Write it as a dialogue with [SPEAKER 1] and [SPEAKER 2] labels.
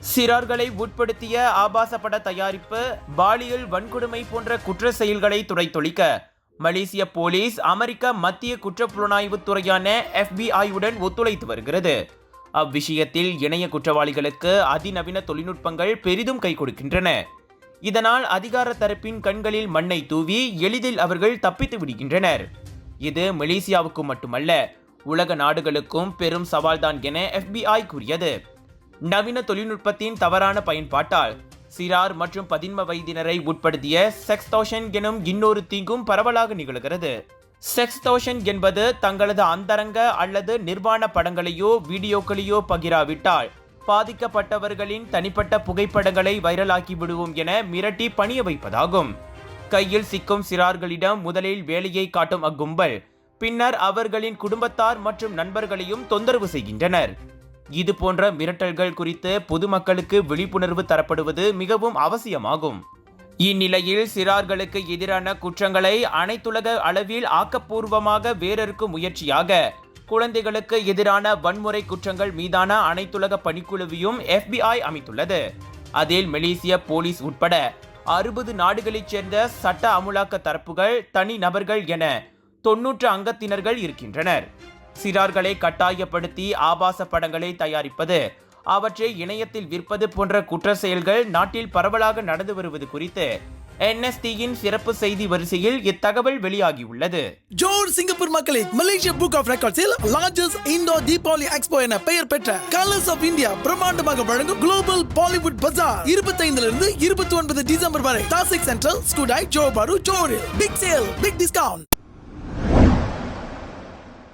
[SPEAKER 1] சிறார்களை உட்படுத்திய ஆபாச பட தயாரிப்பு, பாலியல் வன்கொடுமை போன்ற குற்ற செயல்களை துடைத்தொழிக்க மலேசிய போலீஸ் அமெரிக்க மத்திய குற்றப்புலனாய்வுத் துறையான FBI-உடன் ஒத்துழைத்து வருகிறது. அவ்விஷயத்தில் இணைய குற்றவாளிகளுக்கு அதிநவீன தொழில்நுட்பங்கள் பெரிதும் கை கொடுக்கின்றன. இதனால் அதிகார தரப்பின் கண்களில் மண்ணை தூவி எளிதில் அவர்கள் தப்பித்து விடுகின்றனர். இது மலேசியாவுக்கு மட்டுமல்ல, உலக நாடுகளுக்கும் பெரும் சவால்தான் என FBI கூறியது. நவீன தொழில்நுட்பத்தின் தவறான பயன்பாட்டால் சிறார் மற்றும் 11 வயதினரை உட்படுத்திய செக்ஸ்டார்ஷன் எனும் இன்னொரு தீங்கும் பரவலாக நிகழ்கிறது. செக்ஸ்டார்ஷன் என்பது தங்களது அந்தரங்க அல்லது நிர்வாண படங்களையோ வீடியோக்களையோ பகிராவிட்டால் பாதிக்கப்பட்டவர்களின் தனிப்பட்ட புகைப்படங்களை வைரலாக்கி விடுவோம் என மிரட்டி பணிய வைப்பதாகும். கையில் சிக்கும் சிறார்களிடம் முதலில் வேலையை காட்டும் அக்கும்பல் பின்னர் அவர்களின் குடும்பத்தார் மற்றும் நண்பர்களையும் தொந்தரவு செய்கின்றனர். இது போன்ற மிரட்டல்கள் குறித்து பொதுமக்களுக்கு விழிப்புணர்வு தரப்படுவது மிகவும் அவசியமாகும். இந்நிலையில் சிறார்களுக்கு எதிரான குற்றங்களை அனைத்துலக அளவில் ஆக்கப்பூர்வமாக வேறறுக்கும் முயற்சியாக குழந்தைகளுக்கு எதிரான வன்முறை குற்றங்கள் மீதான அனைத்துலக பணிக்குழுவையும் FBI அமைத்துள்ளது. அதில் மலேசிய போலீஸ் உட்பட 60 நாடுகளைச் சேர்ந்த சட்ட அமுலாக்க தரப்புகள், தனி நபர்கள் என 90 அங்கத்தினர்கள் இருக்கின்றனர். சிறார்களை கட்டாயப்படுத்தி ஆபாச படங்களை தயாரிப்பது, அவற்றை இணையத்தில் விற்பது போன்ற குற்ற செயல்கள் நாட்டில் பரவலாக நடந்து வருவது குறித்து NST-யின் சிறப்பு செய்தி வரிசையில் இத்தகவல் வெளியாகியுள்ளது.
[SPEAKER 2] ஜோர் சிங்கப்பூர் மக்களே, மலேசியா புக் ஆஃப் ரெக்கார்ட்ஸில் லார்ஜஸ்ட் இண்டோர் தீபாவளி எக்ஸ்போ என பெயர் பெற்ற கலர்ஸ் ஆஃப் இந்தியா பிரம்மாண்டமாக வழங்கும் குளோபல் பாலிவுட் பஜார் 25 இருந்து 29 டிசம்பர் வரை தாசிக் சென்ட்ரல், ஸ்கூடாய், ஜோஹர் பாரு, ஜோஹரில் பிக் சேல், பிக் டிஸ்கவுண்ட்.